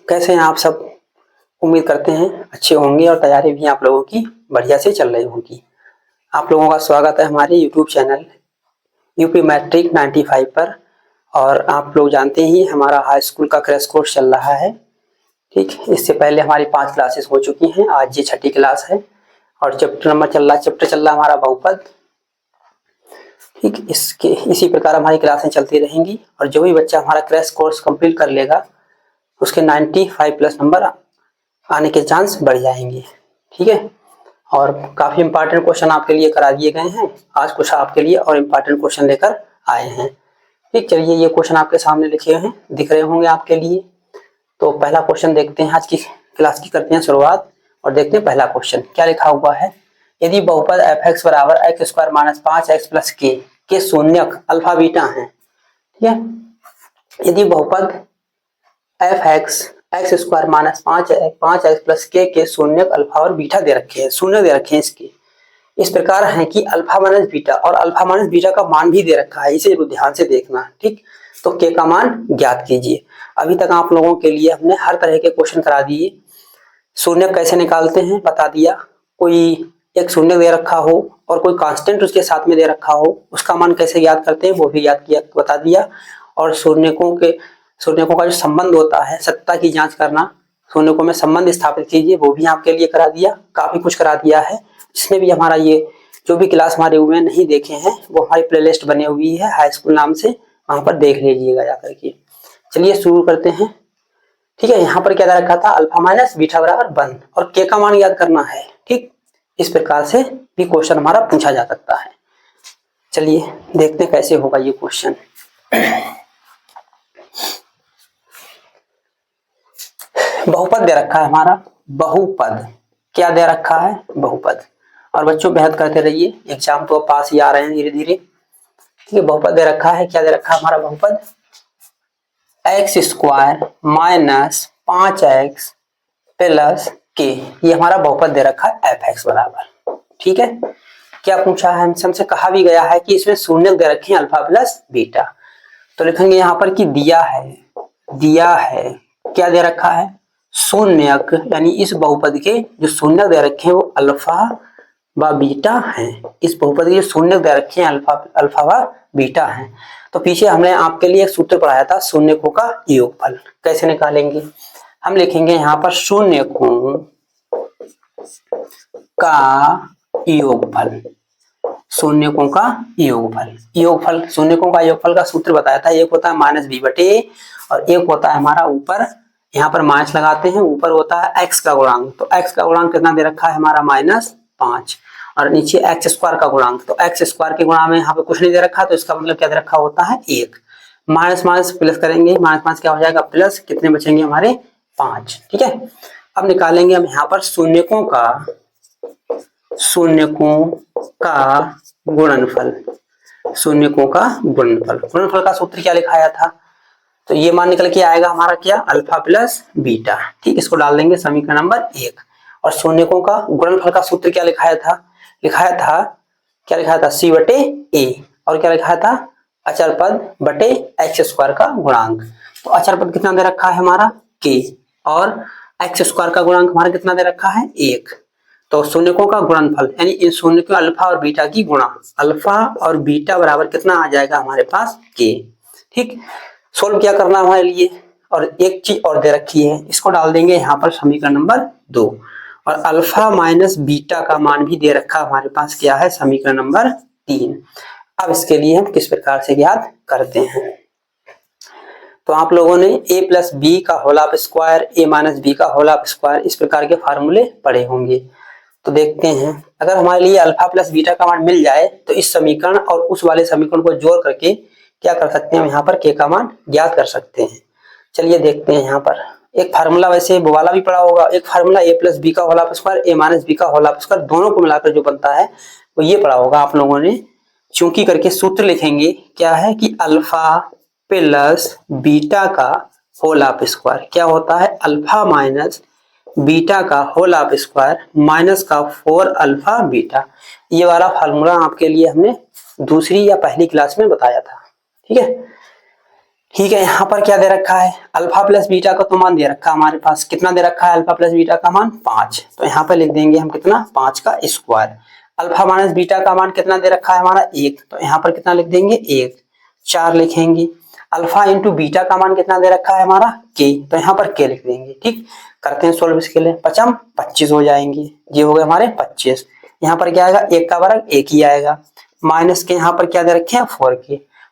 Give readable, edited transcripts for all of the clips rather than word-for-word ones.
कैसे हैं आप सब? उम्मीद करते हैं अच्छे होंगे और तैयारी भी आप लोगों की बढ़िया से चल रही होगी। आप लोगों का स्वागत है हमारे यूट्यूब चैनल यूपी मैट्रिक 95 पर। और आप लोग जानते ही हमारा हाई स्कूल का क्रैश कोर्स चल रहा है। ठीक, इससे पहले हमारी 5 क्लासेस हो चुकी हैं, आज ये 6ठी क्लास है और चैप्टर चल रहा है हमारा बहुपद। ठीक, इसी प्रकार हमारी क्लासें चलती रहेंगी और जो भी बच्चा हमारा क्रैश कोर्स कंप्लीट कर लेगा उसके 95 प्लस नंबर आने के चांस बढ़ जाएंगे। ठीक है, और काफी इंपॉर्टेंट क्वेश्चन आपके लिए करा दिए गए हैं। आज कुछ आपके लिए और इम्पोर्टेंट क्वेश्चन लेकर आए हैं। ठीक, चलिए ये क्वेश्चन आपके सामने लिखे हैं, दिख रहे होंगे आपके लिए। तो पहला क्वेश्चन देखते हैं, आज की क्लास की करते हैं शुरुआत और देखते हैं पहला क्वेश्चन क्या लिखा हुआ है। यदि बहुपद f(x) बराबर x² - 5x + k के शून्यक अल्फा बीटा है। ठीक है, यदि बहुपद f(x) x² - 5x + k के शून्यक अल्फा और बीटा दे रखे हैं, शून्य दे रखे हैं इसके इस प्रकार है कि अल्फा माइनस बीटा और अल्फा माइनस बीटा का मान भी दे रखा है, इसे ध्यान से देखना। ठीक, तो के का मान ज्ञात कीजिए। अभी तक आप लोगों के लिए हमने हर तरह के क्वेश्चन करा दिए। शून्य कैसे निकालते हैं बता दिया, कोई एक शून्य दे रखा हो और कोई कांस्टेंट उसके साथ में दे रखा हो, उसका मान कैसे ज्ञात करते हैं वो भी याद किया बता दिया। और शून्यकों का जो संबंध होता है, सत्ता की जांच करना, शून्यकों में संबंध स्थापित कीजिए, वो भी आपके लिए करा दिया। काफी कुछ करा दिया है, जिसने भी हमारा ये जो भी क्लास हमारे हुए नहीं देखे हैं वो हमारी प्लेलिस्ट बनी हुई है हाई स्कूल नाम से, वहां पर देख लीजिएगा जाकर के। चलिए शुरू करते हैं। ठीक है, यहाँ पर क्या दे रखा था, अल्फा माइनस बीटा बराबर 1 और के का मान याद करना है। ठीक, इस प्रकार से भी क्वेश्चन हमारा पूछा जा सकता है। चलिए देखते हैं कैसे होगा ये क्वेश्चन। बहुपद दे रखा है हमारा, बहुपद क्या दे रखा है, बहुपद। और बच्चों मेहनत करते रहिए, एग्जाम तो पास ही आ रहे हैं धीरे धीरे। ठीक है, बहुपद दे रखा है, क्या दे रखा है हमारा बहुपद, x² - 5x + k, ये हमारा बहुपद दे रखा है f(x) बराबर। ठीक है, क्या पूछा है हमसे कहा भी गया है कि इसमें शून्य दे रखे हैं अल्फा प्लस बीटा। तो लिखेंगे यहाँ पर कि दिया है क्या दे रखा है, शून्यक, यानी इस बहुपद के जो शून्य दे रखे हैं वो अल्फा व बीटा हैं। इस बहुपद के जो शून्य दे रखे हैं अल्फा व बीटा हैं। तो पीछे हमने आपके लिए एक सूत्र पढ़ाया था, शून्यकों का योगफल कैसे निकालेंगे। हम लिखेंगे यहाँ पर शून्यकों का योगफल, शून्यकों का योगफल शून्यकों का योगफल का सूत्र बताया था, एक होता है -b/a और एक होता है हमारा ऊपर, यहाँ पर माइनस लगाते हैं, ऊपर होता है x का गुणांक। तो x का गुणांक कितना दे रखा है हमारा -5 और नीचे x² का गुणांक। तो x² के गुणा में यहाँ पे कुछ नहीं दे रखा, तो इसका मतलब क्या दे रखा होता है 1। माइनस प्लस करेंगे, माइनस क्या हो जाएगा प्लस, कितने बचेंगे हमारे 5। ठीक है, अब निकालेंगे हम यहाँ पर शून्यकों का गुणनफल। गुणनफल का सूत्र क्या लिखाया था, तो ये मान निकल के आएगा हमारा क्या, अल्फा प्लस बीटा। ठीक, इसको डाल देंगे समीकरण नंबर 1। और शून्यकों का गुणनफल का सूत्र क्या लिखाया था c/a और क्या लिखाया था, अचर पद बटे x² का गुणांक। तो अचर पद कितना दे रखा है हमारा k और x² का गुणांक हमारा कितना दे रखा है 1। तो शून्यकों का गुणनफल यानी इन शून्यकों अल्फा और बीटा की गुणा, अल्फा और बीटा बराबर कितना आ जाएगा हमारे पास k। ठीक, सोल्व क्या करना हमारे लिए, और एक चीज और दे रखी है, इसको डाल देंगे यहाँ पर समीकरण नंबर 2 और अल्फा माइनस बीटा का मान भी दे रखा हमारे पास क्या है, समीकरण नंबर 3। अब इसके लिए हम किस प्रकार से ज्ञात करते हैं, तो आप लोगों ने a + b का whole of square, a - b का होल ऑफ स्क्वायर, इस प्रकार के फार्मूले पढ़े होंगे। तो देखते हैं, अगर हमारे लिए अल्फा प्लस बीटा का मान मिल जाए तो इस समीकरण और उस वाले समीकरण को जोड़ करके क्या कर सकते हैं, हम यहाँ पर k का मान ज्ञात कर सकते हैं। चलिए देखते हैं, यहाँ पर एक फार्मूला वैसे वो वाला भी पड़ा होगा, एक फार्मूला a + b का whole of square, a - b का होल ऑफ स्क्वायर, दोनों को मिलाकर जो बनता है वो ये पड़ा होगा आप लोगों ने। चूंकि करके सूत्र लिखेंगे क्या है कि अल्फा प्लस बीटा का होल ऑफ स्क्वायर क्या होता है, अल्फा माइनस बीटा का होल ऑफ स्क्वायर माइनस का 4 अल्फा बीटा। ये वाला फार्मूला आपके लिए हमने दूसरी या पहली क्लास में बताया था। ठीक है, ठीक है, यहाँ पर क्या दे रखा है, अल्फा प्लस बीटा का तो मान दे रखा है हमारे पास, कितना दे रखा है अल्फा प्लस बीटा का मान 5, तो यहाँ पर लिख देंगे हम कितना 5 का स्क्वायर। अल्फा माइनस बीटा का मान कितना दे रखा है हमारा 1, तो यहाँ पर कितना लिख देंगे 1, 4 लिखेंगे। अल्फा इंटू बीटा का मान कितना दे रखा है हमारा के, तो यहाँ पर के लिख देंगे। ठीक, करते हैं सोल्व इसके लिए, 5 25 हो जाएंगे, ये हो गए हमारे 25। यहाँ पर क्या आएगा, 1 का वर्ग 1 ही आएगा, माइनस के यहाँ पर क्या दे रखे हैं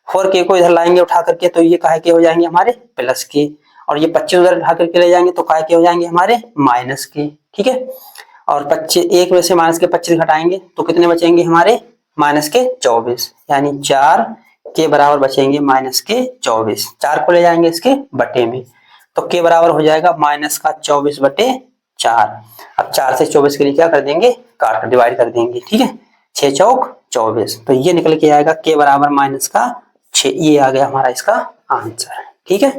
4 के को इधर लाएंगे उठा करके, तो ये काहे के हो जाएंगे हमारे प्लस के, और ये 25 उधर उठा करके ले जाएंगे तो काहे के हो जाएंगे हमारे माइनस के। ठीक है, और 25 1 में से माइनस के 25 घटाएंगे तो कितने बचेंगे हमारे माइनस के 24, यानी 4 के बराबर बचेंगे माइनस के 24। 4 को ले जाएंगे इसके बटे में, तो के बराबर हो जाएगा माइनस का 24 बटे 4। अब 4 से 24 के लिए क्या कर देंगे, काट डिवाइड कर देंगे। ठीक है, 6 चौक 24, तो ये निकल के आएगा के बराबर माइनस का 6, ये आ गया हमारा इसका आंसर। ठीक है,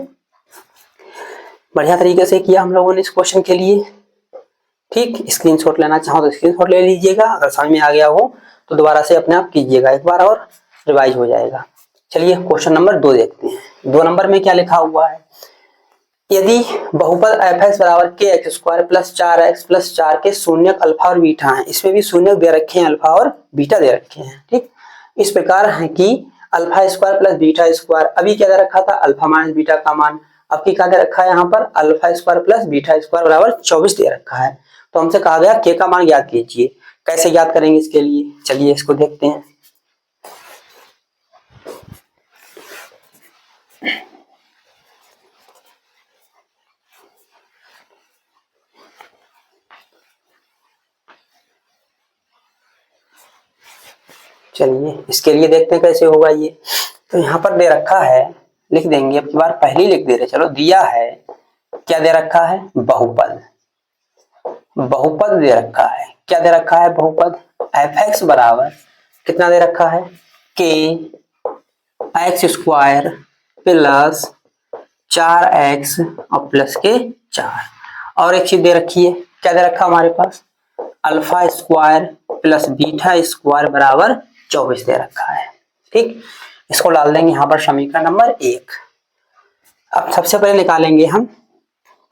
बढ़िया तरीके से किया हम लोगों ने इस क्वेश्चन के लिए। ठीक, स्क्रीनशॉट लेना चाहो तो स्क्रीनशॉट ले लीजिएगा, अगर समझ में आ गया हो तो दोबारा से अपने आप कीजिएगा, एक बार और रिवाइज हो जाएगा। चलिए क्वेश्चन नंबर 2 देखते हैं। 2 नंबर में क्या लिखा हुआ है, यदि बहुपद fx बराबर के x square plus 4x plus 4 के शून्यक अल्फा और बीटा है, इसमें भी शून्यक दे रखे हैं, अल्फा और बीटा दे रखे हैं। ठीक, इस प्रकार है कि alpha square plus beta square, अभी क्या दे रखा था अल्फा माइनस बीटा का मान, अब की क्या दे रखा है यहाँ पर alpha square plus beta square बराबर 24 दे रखा है। तो हमसे कहा गया के का मान ज्ञात कीजिए, कैसे ज्ञात करेंगे इसके लिए, चलिए इसको देखते हैं। चलिए इसके लिए देखते हैं कैसे होगा ये। तो यहाँ पर दे रखा है, लिख देंगे, अब की बार पहले लिख दे रहे, चलो दिया है क्या दे रखा है बहुपद, बहुपद दे रखा है, क्या दे रखा है बहुपद, fx बराबर कितना दे रखा है के एक्स स्क्वायर प्लस 4x और प्लस के 4, और एक चीज दे रखी है, क्या दे रखा हमारे पास alpha square plus beta square बराबर 24 दे रखा है। ठीक, इसको डाल देंगे यहाँ पर समीकरण नंबर 1। अब सबसे पहले निकालेंगे हम,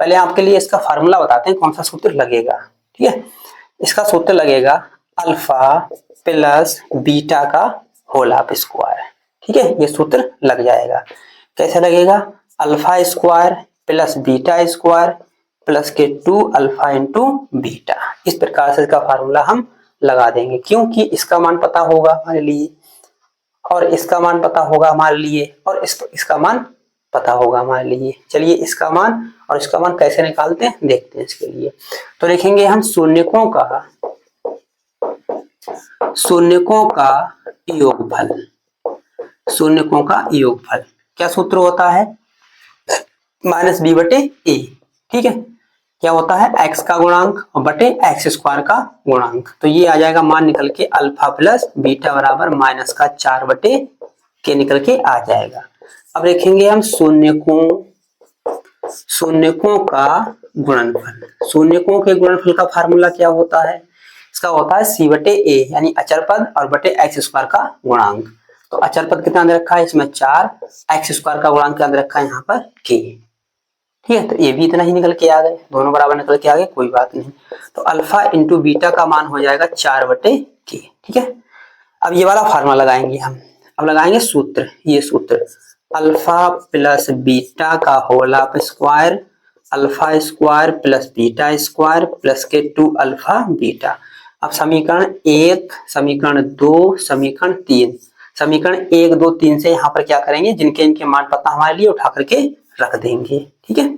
पहले आपके लिए इसका फार्मूला बताते हैं कौन सा सूत्र लगेगा। ठीक है, इसका सूत्र लगेगा अल्फा प्लस बीटा का होल हाफ स्क्वायर। ठीक है, ये सूत्र लग जाएगा। कैसे लगेगा, alpha square plus beta square plus के 2 अल्फा इंटू बीटा, इस प्रकार से इसका फार्मूला हम लगा देंगे, क्योंकि इसका मान पता होगा हमारे लिए और इसका मान पता होगा हमारे लिए और इसका मान पता होगा हमारे लिए। चलिए इसका मान और इसका मान कैसे निकालते हैं देखते हैं इसके लिए। तो लिखेंगे हम शून्यकों का योगफल, शून्यकों का योगफल क्या सूत्र होता है माइनस बी बटे ए। ठीक है, क्या होता है x का गुणांक और बटे एक्स स्क्वायर का गुणांक, तो ये आ जाएगा मान निकल के अल्फा प्लस बीटा बराबर माइनस का 4 बटे के निकल के आ जाएगा। अब देखेंगे हम शून्यकों का गुणनफल, शून्यकों के गुणनफल का फार्मूला क्या होता है, इसका होता है सी बटे ए, यानी अचर पद और बटे एक्स स्क्वायर का गुणांक। तो अचर पद कितना दे रखा है इसमें 4, एक्स स्क्वायर का गुणांक क्या दे रखा है यहाँ पर के। ठीक है, तो ये भी इतना ही निकल के आ गए, दोनों बराबर निकल के आ गए, कोई बात नहीं। तो अल्फा इंटू बीटा का मान हो जाएगा 4 बटे के। ठीक है, अब ये वाला फार्मूला लगाएंगे हम, अब लगाएंगे सूत्र, ये सूत्र अल्फा प्लस बीटा का whole half square, alpha square plus beta square plus के 2 अल्फा बीटा। अब समीकरण 1, समीकरण 2, समीकरण 3, समीकरण 1 2 3 से यहाँ पर क्या करेंगे, जिनके इनके मान पता हमारे लिए उठा करके रख देंगे। ठीक है,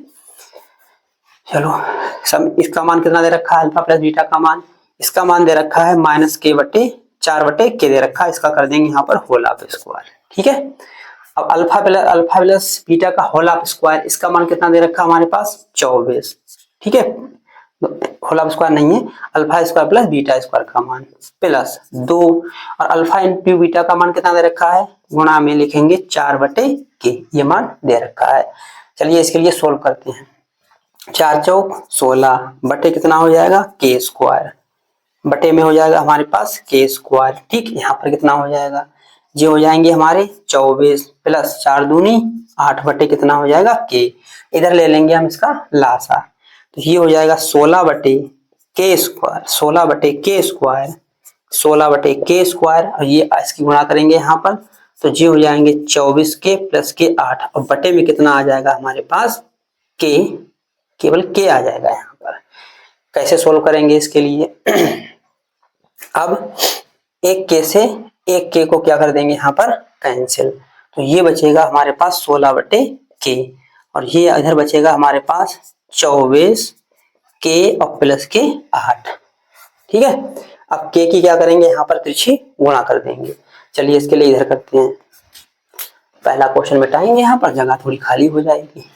चलो इसका मान कितना दे रखा है अल्फा प्लस बीटा का मान, इसका मान दे रखा है माइनस के बटे 4 बटे के दे रखा है, इसका कर देंगे यहाँ पर होल हाफ स्क्वायर। ठीक है, अब अल्फा प्लस बीटा का होल हाफ स्क्वायर, इसका मान कितना दे रखा है हमारे पास 24। ठीक है, होल हाफ स्क्वायर नहीं है, alpha square plus beta square का मान प्लस 2 और अल्फा इंटू बीटा का मान कितना दे रखा है, गुणा में लिखेंगे 4 बटे के, ये मान दे रखा है। चलिए इसके लिए सोल्व करते हैं। 4 चौक 16 बटे कितना हो जाएगा के स्क्वायर, बटे में हो जाएगा हमारे पास के स्क्वायर। ठीक, यहाँ पर कितना हो जाएगा, ये हो जाएंगे हमारे 24 प्लस 4 दूनी 8 बटे कितना हो जाएगा के। इधर ले लेंगे हम इसका लासा, तो ये हो जाएगा 16 बटे के स्क्वायर, 16 बटे के स्क्वायर, 16 बटे के स्क्वायर, और ये इसकी गुणा करेंगे यहाँ पर, तो ये हो जाएंगे 24 के प्लस के 8, और बटे में कितना आ जाएगा हमारे पास के, केवल के आ जाएगा यहाँ पर। कैसे सोल्व करेंगे इसके लिए अब एक के से एक के को क्या कर देंगे यहाँ पर कैंसिल, तो ये बचेगा हमारे पास 16 बटे के, और ये इधर बचेगा हमारे पास 24 के और प्लस के 8। ठीक है, अब के की क्या करेंगे यहाँ पर तिरछी गुणा कर देंगे। चलिए इसके लिए इधर करते हैं, पहला क्वेश्चन मिटाएंगे, यहाँ पर जगह थोड़ी खाली हो जाएगी।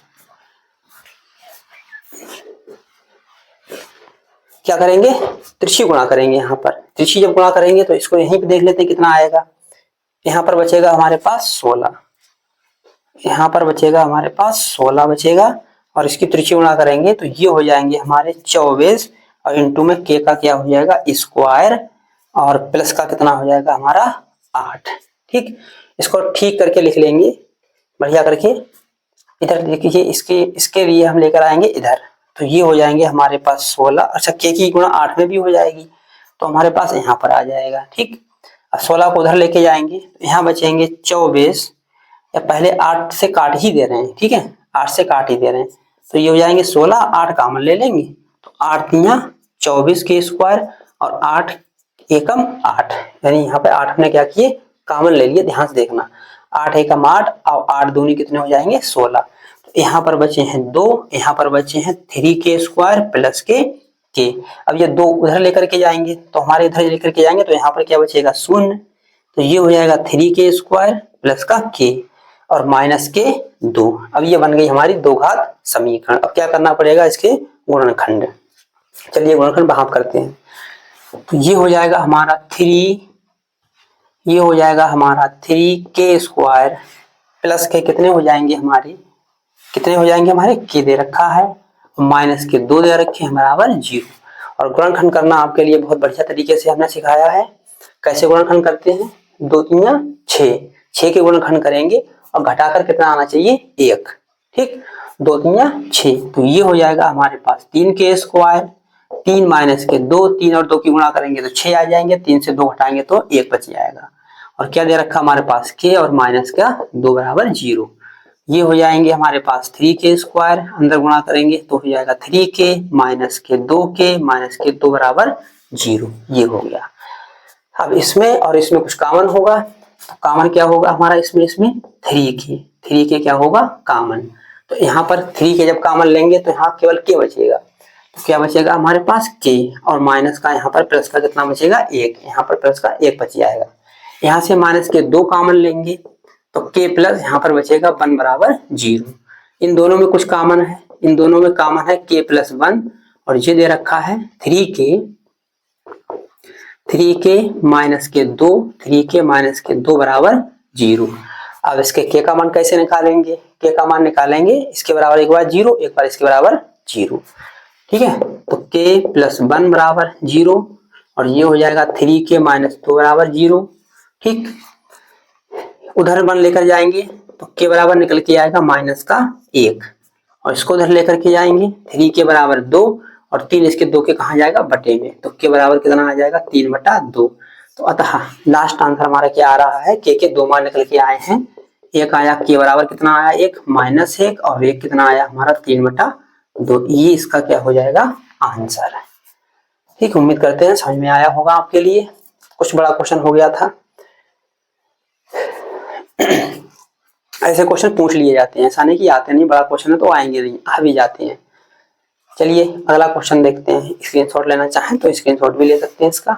क्या करेंगे, तिरछी गुणा करेंगे। यहाँ पर तिरछी जब गुणा करेंगे तो इसको यहीं पे देख लेते हैं कितना आएगा। यहाँ पर बचेगा हमारे पास 16, यहाँ पर बचेगा हमारे पास 16 बचेगा, और इसकी तिरछी गुणा करेंगे तो ये हो जाएंगे हमारे 24, और इंटू में के का क्या हो जाएगा स्क्वायर, और प्लस का कितना हो जाएगा हमारा 8। ठीक, इसको ठीक करके लिख लेंगे बढ़िया करके। इधर देखिए इसके लिए हम लेकर आएंगे इधर, तो ये हो जाएंगे हमारे पास 16, अच्छा के की गुणा 8 में भी हो जाएगी तो हमारे पास यहाँ पर आ जाएगा। ठीक, अब 16 को उधर लेके जाएंगे, यहाँ बचेंगे 24, या पहले 8 से काट ही दे रहे हैं, ठीक है 8 से काट ही दे रहे हैं, तो ये हो जाएंगे 16, 8 कॉमन ले लेंगे, तो 8 तिया 24 के स्क्वायर, और 8 एकम 8, यानी यहाँ पे 8 हमने क्या किए कॉमन ले लिए, ध्यान से देखना 8 एकम 8, और 8 दूनी कितने हो जाएंगे 16, तो यहाँ पर बचे हैं 2, यहाँ पर बचे हैं 3 के स्क्वायर प्लस के। अब ये 2 उधर लेकर के जाएंगे, तो हमारे इधर लेकर के जाएंगे तो यहाँ पर क्या बचेगा 0, तो ये हो जाएगा 3 के स्क्वायर प्लस का के, और माइनस के 2। अब ये बन गई हमारी दो घात समीकरण। अब क्या करना पड़ेगा इसके गुणनखंड। चलिए गुणनखंड भाग करते हैं, तो ये हो जाएगा हमारा 3, ये हो जाएगा हमारा 3 के स्क्वायर प्लस के कितने हो जाएंगे हमारे, कितने हो जाएंगे हमारे के दे रखा है, माइनस के 2 दे रखे हैं बराबर 0। और गुणनखंड करना आपके लिए बहुत बढ़िया तरीके से हमने सिखाया है। कैसे गुणनखंड करते हैं, 2 तिया 6, 6 के गुणनखंड करेंगे और घटाकर कितना आना चाहिए 1। ठीक, 2 तिया 6, तो ये हो जाएगा हमारे पास 3 के स्क्वायर, 3 माइनस के 2, 3 और 2 की गुणा करेंगे तो 6 आ जाएंगे, 3 से 2 घटाएंगे तो 1 बच जाएगा, और क्या दे रखा हमारे पास के और माइनस का 2 बराबर 0। ये हो जाएंगे हमारे पास 3 के स्क्वायर, अंदर गुणा करेंगे तो हो जाएगा 3 के माइनस के 2 के माइनस के 2 बराबर 0, ये हो गया। अब इसमें और इसमें कुछ कॉमन होगा, तो कॉमन क्या होगा हमारा इसमें 3 के क्या होगा कॉमन, तो यहाँ पर 3 के जब कॉमन लेंगे तो यहाँ केवल के बचेगा, तो क्या बचेगा हमारे पास के, और माइनस का यहाँ पर प्लस का कितना बचेगा 1, यहाँ पर प्लस का 1 बच जाएगा। यहाँ से माइनस के 2 कॉमन लेंगे तो के प्लस यहाँ पर बचेगा 1 बराबर 0। इन दोनों में कुछ कॉमन है, इन दोनों में कॉमन है के प्लस 1, और ये दे रखा है 3 के माइनस के 2, 3 के माइनस के 2 बराबर 0। अब इसके के का मान कैसे निकालेंगे, के का मान निकालेंगे इसके बराबर एक बार 0, एक बार इसके बराबर 0। ठीक है, तो के प्लस 1 बराबर 0, और ये हो जाएगा 3 के माइनस 2 बराबर 0। ठीक, उधर 1 लेकर जाएंगे तो के बराबर निकल के आएगा माइनस का 1, और इसको उधर लेकर के जाएंगे 3 के बराबर 2, और 3 इसके 2 के कहा जाएगा बटे में, तो के बराबर कितना आ जाएगा 3 बटा 2। तो अतः लास्ट आंसर हमारा क्या आ रहा है, के 2 मान निकल के आए हैं, एक आया के बराबर कितना आया 1 माइनस 1, और एक कितना आया हमारा 3 बटा 2, ये इसका क्या हो जाएगा आंसर है। ठीक, उम्मीद करते हैं समझ में आया होगा आपके लिए, कुछ बड़ा क्वेश्चन हो गया था। ऐसे क्वेश्चन पूछ लिए जाते हैं, ऐसा नहीं कि आते नहीं, बड़ा क्वेश्चन है तो आएंगे नहीं, आ भी जाते हैं। चलिए अगला क्वेश्चन देखते हैं, स्क्रीनशॉट लेना चाहें तो स्क्रीनशॉट भी ले सकते हैं इसका।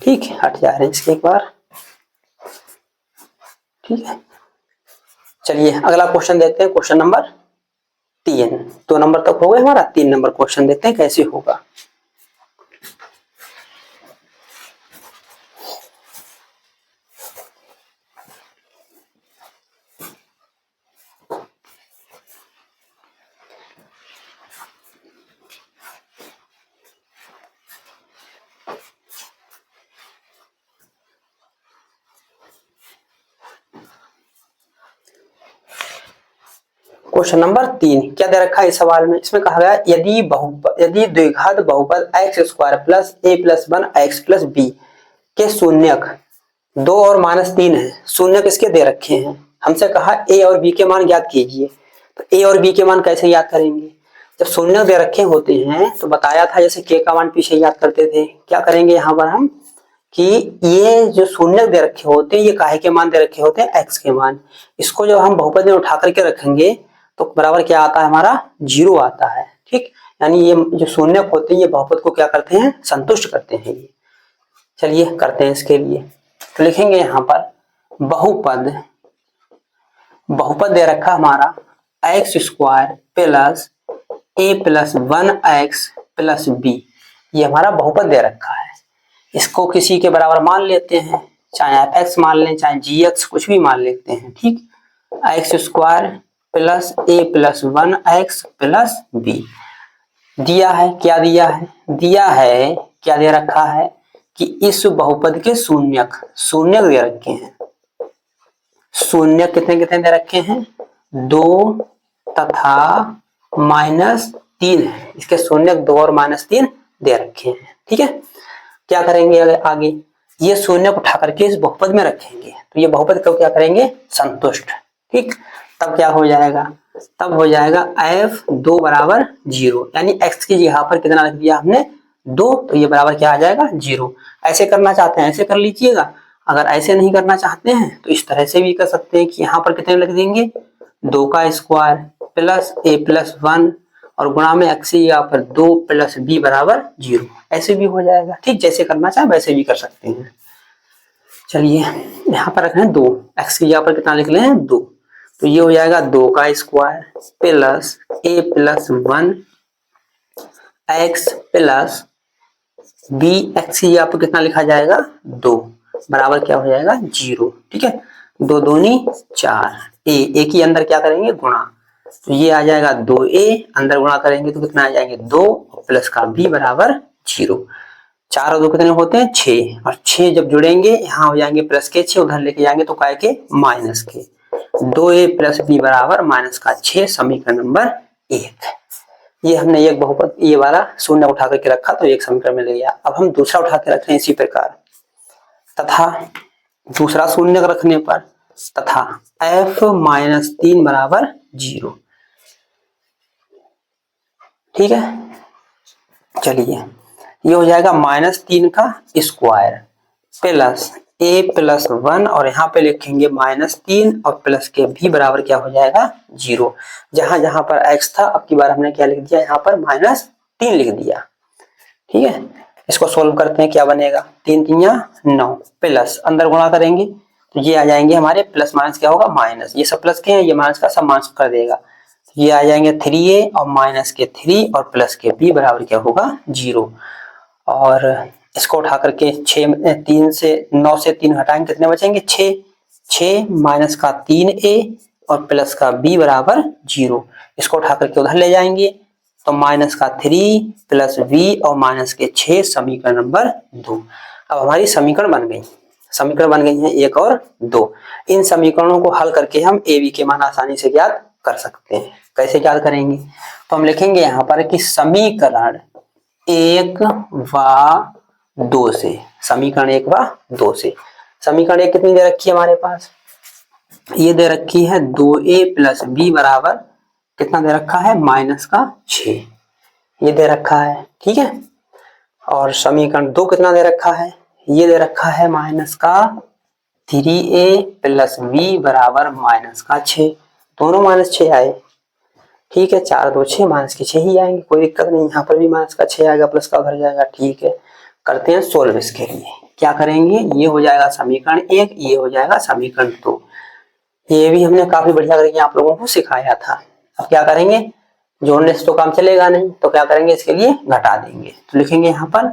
ठीक है, हट जा रहे हैं इसके एक बार। ठीक है, चलिए अगला क्वेश्चन देखते हैं, क्वेश्चन नंबर 3। 2 नंबर तक हो गए हमारा, 3 नंबर क्वेश्चन देखते हैं कैसे होगा। क्वेश्चन नंबर 3 क्या दे रखा है इस सवाल में? इसमें कहा गया यदि द्विघात बहुपद x square plus a plus 1 x plus b के शून्यक 2 और -3 है। शून्यक इसके दे रखे हैं। हमसे कहा a और b के मान ज्ञात कीजिए। तो a और b के मान कैसे याद करेंगे? जब शून्यक दे रखे होते हैं तो बताया था जैसे k का मान पीछे याद करते थे। क्या करेंगे यहाँ पर हम कि ये जो शून्यक दे रखे होते हैं ये काहे के मान दे रखे होते हैं? x के मान। इसको जब हम बहुपद में उठा करके रखेंगे तो बराबर क्या आता है हमारा? 0 आता है। ठीक, यानी ये जो शून्यक होते हैं ये बहुपद को क्या करते हैं? संतुष्ट करते हैं ये। चलिए करते हैं इसके लिए। तो लिखेंगे यहाँ पर बहुपद दे रखा हमारा x square plus a plus 1x plus b। ये हमारा बहुपद दे रखा है। इसको किसी के बराबर मान लेते हैं, चाहे f(x) मान लें चाहे gx कुछ भी मान लेते हैं। ठीक, x square plus a plus 1x plus b दिया है। क्या दिया है? दिया है क्या दे रखा है कि इस बहुपद के शून्यक दे रखे हैं। शून्यक कितने कितने दे रखे हैं? 2 तथा -3 है। इसके शून्यक 2 और -3 दे रखे हैं। ठीक है, क्या करेंगे आगे? ये शून्यक उठा करके इस बहुपद में रखेंगे तो ये बहुपद को क्या करेंगे? संतुष्ट। ठीक, तब क्या हो जाएगा? तब हो जाएगा f(2) बराबर 0, यानी x की जगह पर कितना रख दिया हमने? 2, तो ये बराबर क्या आ जाएगा? 0। ऐसे करना चाहते हैं ऐसे कर लीजिएगा, अगर ऐसे नहीं करना चाहते हैं तो इस तरह से भी कर सकते हैं कि यहाँ पर कितने लग देंगे? 2 का स्क्वायर प्लस a प्लस 1 और गुणा में x की जगह पर 2 प्लस b बराबर 0, ऐसे भी हो जाएगा। ठीक, जैसे करना चाहे वैसे भी कर सकते हैं। चलिए यहाँ पर रखना है 2, x की जगह पर कितना लिख ले हैं? 2, तो ये हो जाएगा 2 का square plus a plus 1 x plus b, x की जगह पर कितना लिखा जाएगा? 2 बराबर क्या हो जाएगा? 0। ठीक है, 2 दूनी 4, a की अंदर क्या करेंगे? गुणा, तो ये आ जाएगा 2a, अंदर गुणा करेंगे तो कितना आ जाएंगे? 2 प्लस का b बराबर 0। 4 और 2 कितने होते हैं? 6, और 6 जब जुड़ेंगे यहाँ हो जाएंगे प्लस के 6, उधर लेके जाएंगे तो काय के? माइनस के। 2a प्लस b बराबर -6, समीकरण नंबर 1। ये हमने एक बहुपद ये वाला शून्य उठा करके रखा तो एक समीकरण में ले गया। अब हम दूसरा उठा के रख रहे हैं इसी प्रकार, तथा दूसरा शून्य रखने पर तथा f-3 बराबर 0। ठीक है, चलिए ये हो जाएगा -3 का स्क्वायर प्लस a प्लस 1 और यहाँ पे लिखेंगे -3 और प्लस के भी बराबर क्या हो जाएगा? 0। जहां जहां पर x था अब की बार हमने क्या लिख दिया? यहाँ पर -3 लिख दिया। ठीक है, इसको सोल्व करते हैं, क्या बनेगा? 3 3 9 प्लस अंदर गुणा करेंगे तो ये आ जाएंगे हमारे प्लस माइनस क्या होगा? माइनस। ये सब प्लस के हैं, ये माइनस का सब माइनस कर देगा, ये आ जाएंगे 3a और माइनस के 3 और प्लस के b बराबर क्या होगा? 0। और इसको उठा करके 3 से 9 से 3 हटाएंगे कितने बचेंगे? 6 माइनस का 3a और प्लस का b बराबर 0। इसको उठा करके उधर ले जाएंगे तो माइनस का 3 प्लस v और माइनस के 6, समीकरण नंबर 2। अब हमारी समीकरण बन गई है 1 और 2। इन समीकरणों को हल करके हम a b के मान आसानी से ज्ञात कर सकते हैं। कैसे ज्ञात करेंगे? तो हम लिखेंगे यहाँ पर कि समीकरण 1 व 2 से, समीकरण 1 व 2 से। समीकरण 1 कितनी दे रखी है हमारे पास? ये दे रखी है 2a प्लस b बराबर कितना दे रखा है? -6, ये दे रखा है। ठीक है, और समीकरण 2 कितना दे रखा है? ये दे रखा है -3a प्लस b बराबर -6। दोनों -6 आए। ठीक है, 4 2 6 माइनस के 6 ही आएंगे, कोई दिक्कत नहीं। यहाँ पर भी -6 आएगा, प्लस का उधर जाएगा। ठीक है, करते हैं सोल्व इसके लिए। क्या करेंगे? ये हो जाएगा समीकरण 1, ये हो जाएगा समीकरण 2। ये भी हमने काफी बढ़िया करके आप लोगों को सिखाया था। अब क्या करेंगे? जोड़ने से तो काम चलेगा नहीं, तो क्या करेंगे? इसके लिए घटा देंगे। तो लिखेंगे यहाँ पर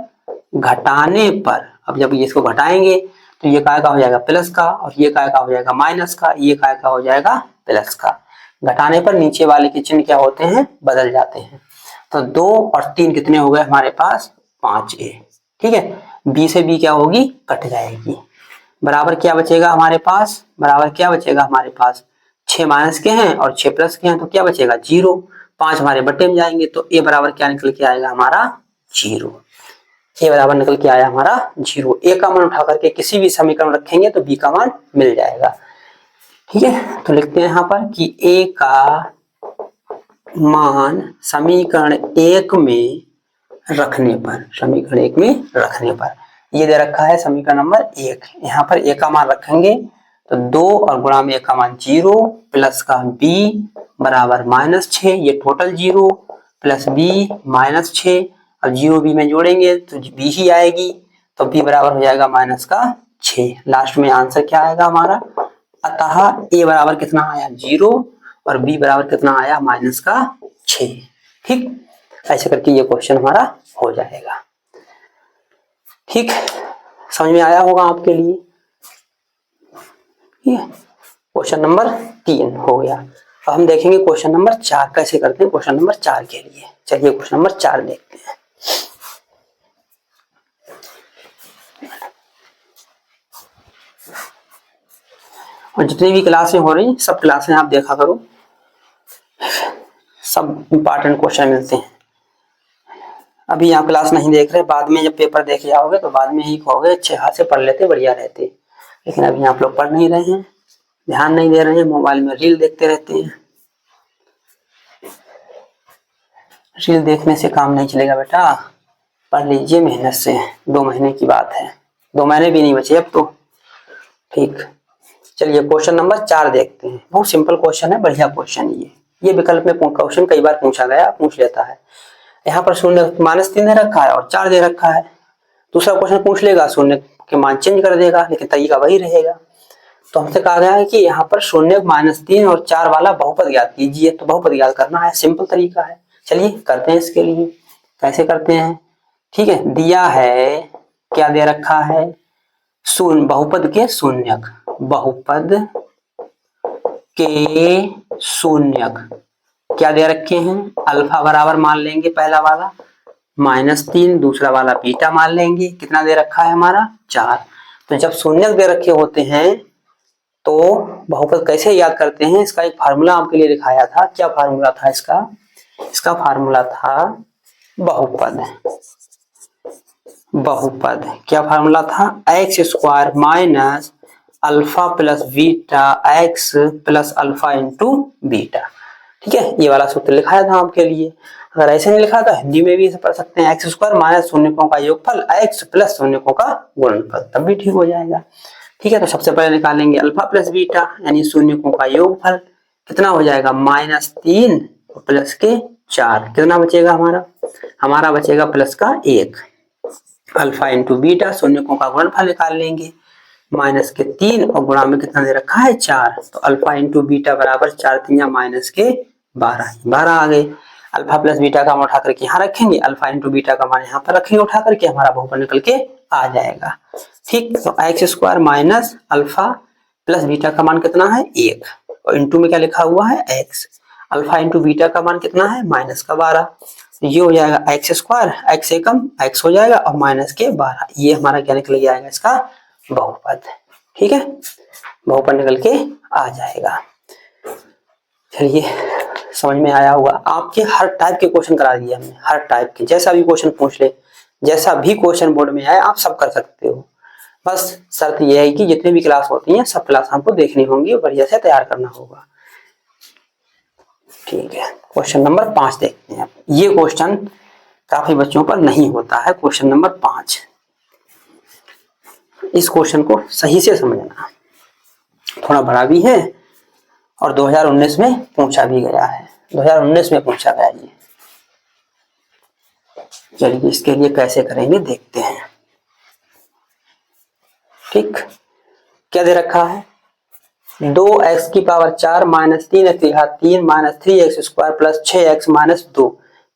घटाने पर, अब जब इसको घटाएंगे तो ये काय का हो जाएगा? प्लस का, और ये काय का हो जाएगा? माइनस का, ये काय का हो जाएगा? प्लस का। घटाने पर नीचे वाले के चिन्ह क्या होते हैं? बदल जाते हैं। तो 2 और 3 कितने हो गए हमारे पास? 5a। ठीक है, b से b क्या होगी? कट जाएगी। बराबर क्या बचेगा हमारे पास? बराबर क्या बचेगा हमारे पास? 6 माइनस के हैं और 6 प्लस के हैं, तो क्या बचेगा 0। 5 हमारे बट्टे में जाएंगे तो ए बराबर क्या निकल के आएगा हमारा 0। ए बराबर निकल के आया हमारा 0। ए का मान उठा करके किसी भी समीकरण रखेंगे तो बी का मान मिल जाएगा। ठीक है, तो लिखते हैं यहाँ पर कि ए का मान समीकरण 1 में रखने पर, समीकरण 1 में रखने पर, ये दे रखा है समीकरण नंबर 1। यहाँ पर ए का मान रखेंगे तो 2 और गुणा में ए का मान 0 प्लस का b बराबर -6, ये टोटल 0 प्लस b -6। अब 0 b में जोड़ेंगे तो b ही आएगी, तो b बराबर हो जाएगा -6। लास्ट में आंसर क्या आएगा हमारा, अतः a बराबर कितना आया 0 और b बराबर कितना आया -6। ठीक, ऐसे करके ये क्वेश्चन हमारा हो जाएगा। ठीक, समझ में आया होगा आपके लिए। क्वेश्चन नंबर 3 हो गया। अब हम देखेंगे क्वेश्चन नंबर 4 कैसे करते हैं। क्वेश्चन नंबर 4 के लिए चलिए क्वेश्चन नंबर 4 देखते हैं। और जितनी भी क्लासें हो रही सब क्लासें आप देखा करो, सब इंपॉर्टेंट क्वेश्चन मिलते हैं। अभी आप क्लास नहीं देख रहे, बाद में जब पेपर देखे जाओगे तो बाद में ही कहोगे अच्छे हाथ से पढ़ लेते बढ़िया रहते, लेकिन अभी आप लोग पढ़ नहीं रहे हैं, ध्यान नहीं दे रहे हैं, मोबाइल में रील देखते रहते हैं। रील देखने से काम नहीं चलेगा बेटा, पढ़ लीजिए मेहनत से। 2 महीने की बात है, 2 महीने भी नहीं बचे अब तो। ठीक, चलिए क्वेश्चन नंबर 4 देखते हैं। बहुत सिंपल क्वेश्चन है, बढ़िया क्वेश्चन। ये विकल्प में क्वेश्चन कई बार पूछा गया, पूछ लेता है। यहाँ पर शून्य -3 दे रखा है और 4 दे रखा है। दूसरा क्वेश्चन पूछ लेगा, शून्य के मान चेंज कर देगा, लेकिन तरीका वही रहेगा। तो हमसे कहा गया है कि यहाँ पर शून्य -3 और 4 वाला बहुपद ज्ञात कीजिए, तो बहुपद ज्ञात करना है, सिंपल तरीका है। चलिए करते हैं इसके लिए। कैसे करते हैं, ठीक है, दिया है, क्या दे रखा है, शून्य, बहुपद के शून्यक, बहुपद के शून्यक क्या दे रखे हैं, अल्फा बराबर मान लेंगे पहला वाला -3, दूसरा वाला बीटा मान लेंगे। कितना दे रखा है हमारा 4। तो जब शून्यक दे रखे होते हैं तो बहुपद कैसे याद करते हैं, इसका एक फार्मूला आपके लिए दिखाया था। क्या फार्मूला था इसका, इसका फार्मूला था बहुपद, बहुपद क्या फार्मूला था, x² minus alpha plus beta x plus alpha into beta. ठीक है, ये वाला सूत्र लिखाया था आपके लिए। अगर ऐसे नहीं लिखा तो हिंदी में भी इसे पढ़ सकते हैं, x² माइनस शून्यकों का योगफल x प्लस शून्यकों का गुणनफल, तब भी ठीक हो जाएगा। ठीक है, तो सबसे पहले निकालेंगे अल्फा प्लस बीटा यानी शून्यकों का योगफल, कितना हो जाएगा -3 प्लस के 4, कितना बचेगा हमारा, हमारा बचेगा प्लस का 1। अल्फा इंटू बीटा शून्यकों का गुणनफल निकाल लेंगे, माइनस के 3 और गुणा में कितना दे रखा है 4, तो अल्फा इंटू बीटा बराबर 4 3 माइनस के 12 आ गए। अल्फा प्लस बीटा का मान उठा करके यहाँ रखेंगे, अल्फा इंटू बीटा का मान यहाँ पर रखेंगे उठा करके, हमारा बहुपद निकल के आ जाएगा। ठीक, तो x² minus alpha plus beta का मान कितना है 1 और इंटू में क्या लिखा हुआ है x, अल्फा इंटू बीटा का मान कितना है -12, ये हो जाएगा x², x से कम x हो जाएगा और माइनस के 12, ये हमारा क्या निकल जाएगा इसका बहुपद। ठीक है, बहुपद निकल के आ जाएगा। चलिए समझ में आया होगा। आपके हर टाइप के क्वेश्चन करा दिए हमने, हर टाइप के, जैसा भी क्वेश्चन पूछ ले, जैसा भी क्वेश्चन बोर्ड में आए आप सब कर सकते हो। बस शर्त यह है कि जितनी भी क्लास होती हैं सब क्लास हमको देखनी होंगी और बढ़िया से तैयार करना होगा। ठीक है, क्वेश्चन नंबर 5 देखते हैं। ये क्वेश्चन काफी बच्चों पर नहीं होता है, क्वेश्चन नंबर 5। इस क्वेश्चन को सही से समझना, थोड़ा बड़ा भी है और 2019 में पूछा भी गया है, 2019 में पूछा गया ये। चलिए इसके लिए कैसे करेंगे देखते हैं। ठीक, क्या दे रखा है, 2x की पावर 4 माइनस 3x की घात 3 minus 3x² plus 6x minus 2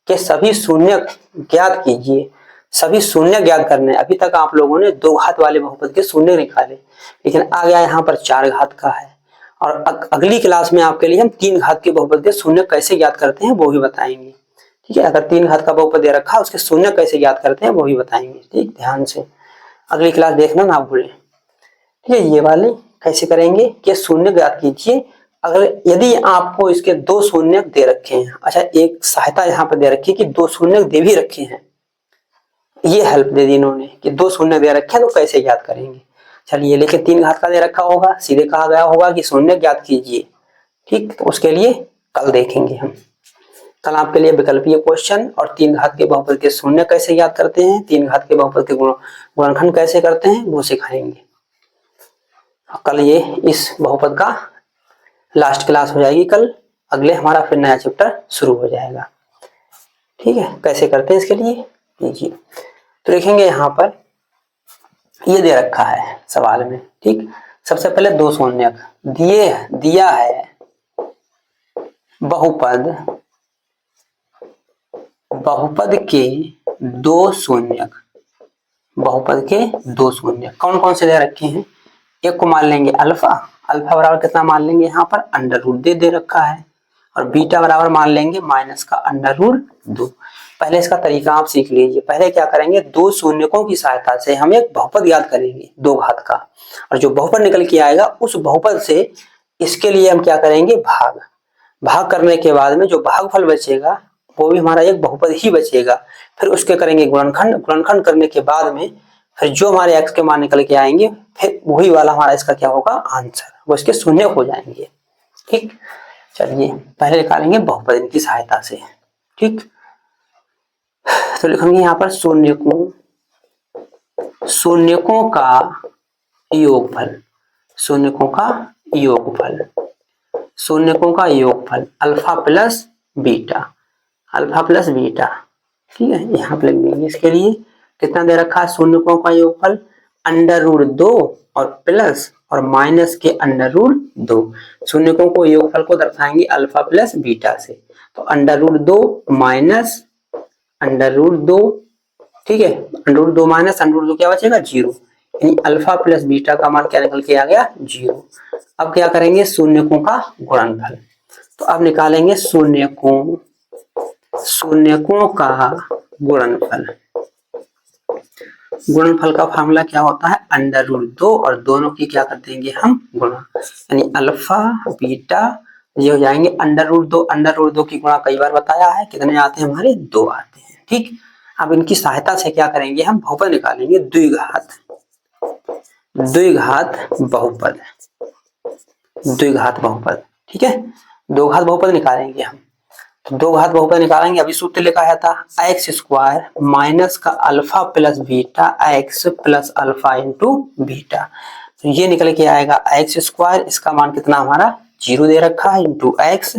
के सभी शून्य ज्ञात कीजिए। सभी शून्य ज्ञात करने, अभी तक आप लोगों ने 2 घात वाले बहुपद के शून्य निकाले, लेकिन आ गया यहाँ पर 4 घात का है और अगली क्लास में आपके लिए हम 3 घात के बहुपद के शून्य कैसे ज्ञात करते हैं वो भी बताएंगे। ठीक है, अगर 3 घात का बहुपद दे रखा है उसके शून्य कैसे ज्ञात करते हैं वो भी बताएंगे। ठीक, ध्यान से अगली क्लास देखना ना भूलें। ठीक है, ये वाले कैसे करेंगे कि शून्य ज्ञात कीजिए अगर यदि आपको इसके दो शून्यक दे रखे हैं, अच्छा एक सहायता यहाँ पर दे रखी है कि दो शून्यक दे भी रखे हैं, ये हेल्प दे दी इन्होंने कि दो शून्य दे रखे हैं तो कैसे ज्ञात करेंगे। चलिए, लेकिन 3 घात का दे रखा होगा, सीधे कहा गया होगा कि शून्य ज्ञात कीजिए। ठीक, तो उसके लिए कल देखेंगे हम। कल आपके लिए विकल्पीय क्वेश्चन और 3 घात के बहुपद के शून्य कैसे ज्ञात करते हैं, 3 घात के बहुपद के गुणनखंड कैसे करते हैं, वो सिखाएंगे। कल ये इस बहुपद का लास्ट क्लास हो जाएगी कल, अगले हमारा फिर नया चैप्टर शुरू हो जाएगा। ठीक है, कैसे करते हैं इसके लिए लीजिए। तो देखेंगे यहाँ पर ये दे रखा है सवाल में। ठीक, सबसे पहले दो शून्यक दिया है बहुपद के दो शून्यक, बहुपद के दो शून्यक कौन कौन से दे रखे हैं। एक को मान लेंगे अल्फा, अल्फा बराबर कितना मान लेंगे यहाँ पर अंडर रूट दे रखा है, और बीटा बराबर मान लेंगे माइनस का अंडर रूट 2। पहले इसका तरीका आप सीख लीजिए। पहले क्या करेंगे, दो शून्यकों की सहायता से हम एक बहुपद याद करेंगे 2 घात का, और जो बहुपद निकल के आएगा उस बहुपद से इसके लिए हम क्या करेंगे, भाग करने के बाद में जो भागफल बचेगा वो भी हमारा एक बहुपद ही बचेगा। फिर उसके करेंगे गुणनखंड करने के बाद में फिर जो हमारे x के मान निकल के आएंगे फिर वही वाला हमारा इसका क्या होगा आंसर, वो इसके शून्य हो जाएंगे। ठीक, चलिए पहले निकालेंगे बहुपद इनकी सहायता से। ठीक, तो लिखेंगे यहाँ पर शून्यकों का योगफल, शून्यकों का योगफल अल्फा प्लस बीटा, ठीक है, यहाँ पर लिख देंगे। इसके लिए कितना दे रखा है, शून्यकों का योगफल अंडर रूट 2 और प्लस और माइनस के अंडर रूट 2। शून्यकों को योगफल को दर्शाएंगे अल्फा प्लस बीटा से, तो under root 2 minus under root 2, ठीक है, under root 2 minus under root 2 क्या बचेगा 0, यानी अल्फा प्लस बीटा का मान क्या निकल के आ गया 0। अब क्या करेंगे, शून्यकों का गुणनफल, तो अब निकालेंगे शून्यकों का गुणनफल का फार्मूला क्या होता है, अंडर रूट 2 और दोनों की क्या कर देंगे हम गुणा, यानी अल्फा बीटा ये हो जाएंगे अंडर रूट 2 की गुणा कई बार बताया है, कितने आते हैं हमारे 2 आते हैं। ठीक, अब इनकी सहायता से क्या करेंगे, हम बहुपद निकालेंगे, द्विघात बहुपद। ठीक है, 2 घात बहुपद निकालेंगे हम, तो 2 घात बहुपद निकालेंगे। अभी सूत्र लिखा था x स्क्वायर माइनस का alpha plus beta x plus alpha into beta, तो ये निकल के आएगा x स्क्वायर, इसका मान कितना हमारा 0 दे रखा है इंटू x,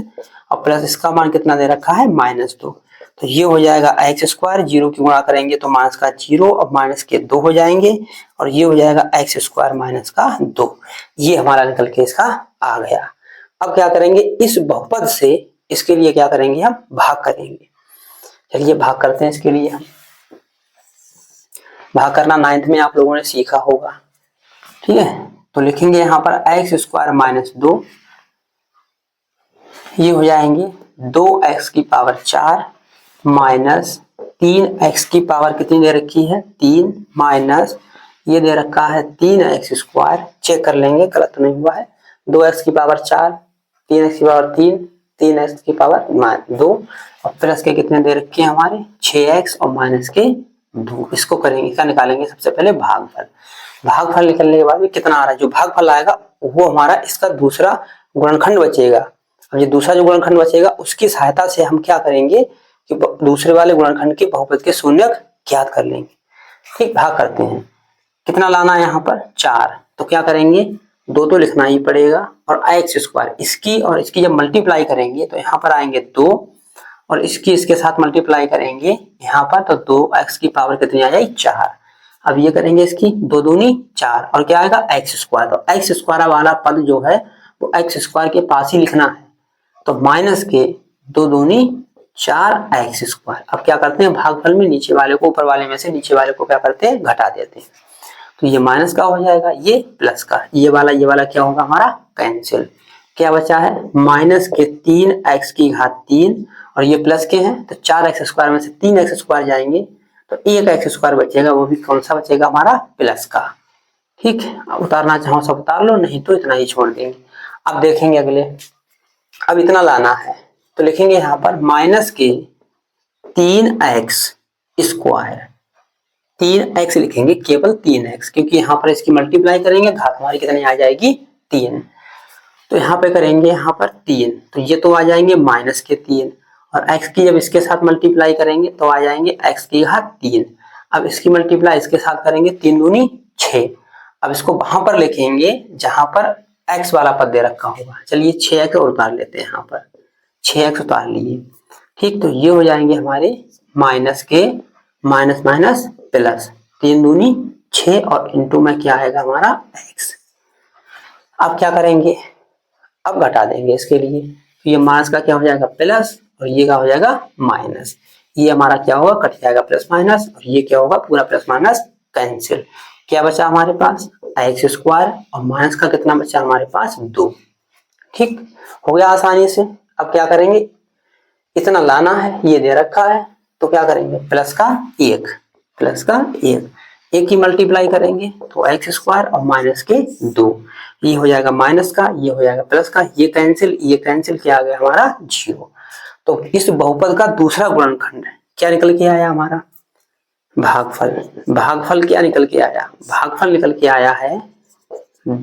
और प्लस इसका मान कितना दे रखा है -2, तो ये हो जाएगा x स्क्वायर, 0 की गुणा करेंगे तो माइनस का 0 और माइनस के 2 हो जाएंगे, और ये हो जाएगा x स्क्वायर माइनस का 2, ये हमारा निकल के इसका आ गया। अब क्या करेंगे, इस बहुपद से इसके लिए क्या करेंगे, हम भाग करेंगे। चलिए भाग करते हैं। इसके लिए हम भाग करना 9th में आप लोगों ने सीखा होगा। ठीक है, तो लिखेंगे यहाँ पर x स्क्वायर माइनस 2, ये हो जाएंगे 2x की पावर 4 माइनस 3x की पावर कितनी दे रखी है 3, माइनस ये दे रखा है 3x स्क्वायर, चेक कर लेंगे गलत तो नहीं हुआ है, 2x की पावर 4, 3x की पावर 3, 3x की पावर 2, और प्लस के कितने दे रखे हैं हमारे 6x और माइनस के 2। इसको करेंगे, क्या निकालेंगे, सबसे पहले भागफल निकलने के बाद में कितना आ रहा है, जो भागफल आएगा वो हमारा इसका दूसरा गुणनखंड बचेगा। अब ये दूसरा जो गुणनखंड बचेगा उसकी सहायता से हम क्या करेंगे कि दूसरे वाले गुणनखंड के बहुपद के शून्यक ज्ञात कर लेंगे। ठीक, भाग करते हैं, कितना लाना है यहाँ पर 4, तो क्या करेंगे 2 तो लिखना ही पड़ेगा, और x स्क्वायर इसकी और इसकी जब मल्टीप्लाई करेंगे तो यहाँ पर आएंगे 2, और इसकी इसके साथ मल्टीप्लाई करेंगे यहाँ पर तो 2x की पावर कितनी आ जाएगी 4। अब ये करेंगे इसकी 2 दूनी 4, और क्या आएगा x स्क्वायर, तो x स्क्वायर वाला पद जो है वो x स्क्वायर के पास ही लिखना है, तो माइनस के 2 दूनी 4x स्क्वायर। अब क्या करते हैं, भागफल में नीचे वाले को ऊपर वाले में से नीचे वाले को क्या करते हैं घटा देते हैं, तो ये माइनस का हो जाएगा, ये प्लस का, ये वाला क्या होगा हमारा कैंसिल। क्या बचा है माइनस के 3x की घात 3, और ये प्लस के हैं तो 4x स्क्वायर में से 3x स्क्वायर जाएंगे तो 1x स्क्वायर बचेगा, वो भी कौन सा बचेगा हमारा प्लस का। ठीक, उतारना चाहो सब उतार लो, नहीं तो इतना ही छोड़ देंगे। अब देखेंगे अगले, अब इतना लाना है तो लिखेंगे यहाँ पर माइनस के 3x स्क्वायर, 3x लिखेंगे, केवल 3x, क्योंकि यहाँ पर इसकी मल्टीप्लाई करेंगे घात हमारी कितनी आ जाएगी 3, तो यहाँ पे करेंगे यहाँ पर 3, तो ये तो आ जाएंगे माइनस के 3, और x की जब इसके साथ मल्टीप्लाई करेंगे तो आ जाएंगे x की घात 3। अब इसकी मल्टीप्लाई इसके साथ करेंगे 3 दूनी 6। अब इसको वहां पर लिखेंगे जहां पर x वाला पद दे रखा होगा। चलिए 6x उतार लेते हैं, यहाँ पर 6x उतार लिए, ठीक। तो ये हो जाएंगे हमारे माइनस के माइनस माइनस प्लस, 3 दूनी 6 और इंटू में क्या आएगा हमारा x। अब क्या करेंगे, अब घटा देंगे इसके लिए, तो ये माइनस का क्या हो जाएगा प्लस और ये क्या हो जाएगा माइनस, ये हमारा क्या होगा कट जाएगा प्लस माइनस, और ये क्या होगा पूरा प्लस माइनस कैंसिल। क्या बचा हमारे पास x स्क्वायर, और माइनस का कितना बचा हमारे पास 2, ठीक हो गया आसानी से। अब क्या करेंगे, इतना लाना है, ये दे रखा है तो क्या करेंगे प्लस का 1, प्लस का 1 की मल्टीप्लाई करेंगे तो x स्क्वायर और माइनस के 2, ये हो जाएगा माइनस का, ये हो जाएगा प्लस का, ये कैंसिल क्या आ गया हमारा 0। तो इस बहुपद का दूसरा गुणनखंड क्या निकल के आया हमारा भागफल। भागफल क्या निकल के आया, भागफल निकल के आया है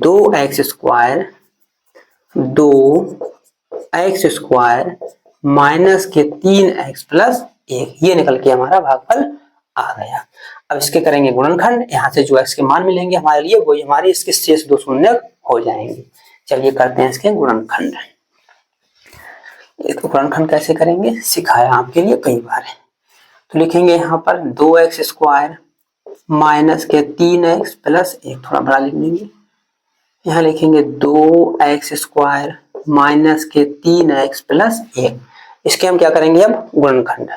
2x square, 2x square minus के 3x प्लस 1, ये निकल के हमारा भागफल आ गया। अब इसके करेंगे गुणनखंड, यहाँ से जो x के मान मिलेंगे हमारे लिए वही हमारे इसके शेष 2 शून्य हो जाएंगे। चलिए करते हैं इसके गुणनखंड। इसको गुणनखंड कैसे करेंगे सिखाया आपके लिए कई बार है। तो लिखेंगे यहाँ पर 2x स्क्वायर माइनस के 3x प्लस 1, थोड़ा बड़ा लिख लेंगे, यहाँ लिखेंगे 2x स्क्वायर माइनस के 3x प्लस 1। इसके हम क्या करेंगे अब गुणनखंड,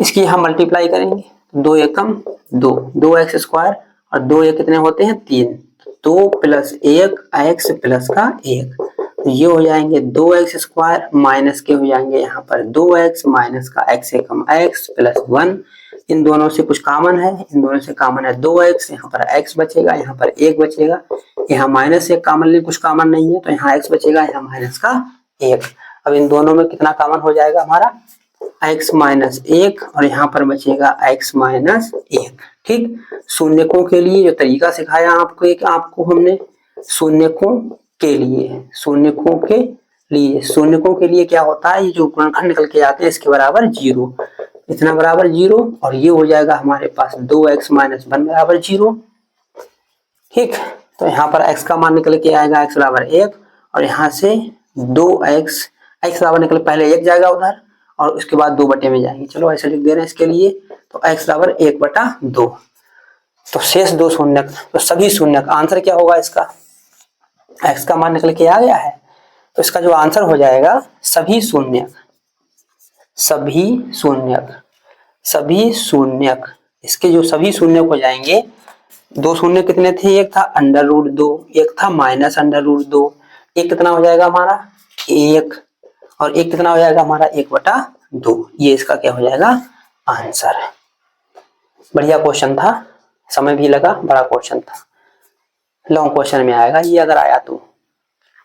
इसकी हम मल्टीप्लाई करेंगे, 2 एकम 2, 2x स्क्वायर और 2 एक कितने होते हैं 3, 2 प्लस 1 x प्लस का 1, तो ये हो जाएंगे 2x स्क्वायर माइनस के हो जाएंगे यहाँ पर 2x माइनस का x एकम x प्लस 1, इन दोनों से कुछ कॉमन है, इन दोनों से कॉमन है 2x, यहाँ पर x बचेगा, यहाँ पर 1 बचेगा, यहाँ माइनस 1 कॉमन ले, कुछ कॉमन नहीं है तो यहाँ x बचेगा, यहाँ माइनस का 1। अब इन दोनों में कितना कॉमन हो जाएगा हमारा x माइनस 1 और यहाँ पर बचेगा x माइनस 1, ठीक। शून्यकों के लिए जो तरीका सिखाया आपको, एक आपको हमने शून्यकों के लिए क्या होता है, ये जो गुणनखंड निकल के आते हैं इसके बराबर 0, इतना बराबर 0, और ये हो जाएगा हमारे पास 2x माइनस 1 बराबर 0, ठीक। तो यहाँ पर x का मान निकल के आएगा x बराबर 1, और यहाँ से 2x, x बराबर निकल पहले 1 जाएगा उधर और उसके बाद 2 बटे में जाएंगे, चलो ऐसे लिख दे रहे हैं इसके लिए, तो x बराबर 1/2, तो शेष 2 शून्यक, तो सभी शून्यक, आंसर क्या होगा इसका, x का मान निकल के आ गया है तो इसका जो आंसर हो जाएगा सभी शून्यक, इसके जो सभी शून्यक हो जाएंगे, 2 शून्य कितने थे, एक था √2, एक था -√2, एक कितना हो जाएगा हमारा 1, और एक कितना हो जाएगा हमारा 1/2, ये इसका क्या हो जाएगा आंसर। बढ़िया क्वेश्चन था, समय भी लगा, बड़ा क्वेश्चन था, लॉन्ग क्वेश्चन में आएगा ये अगर आया तो,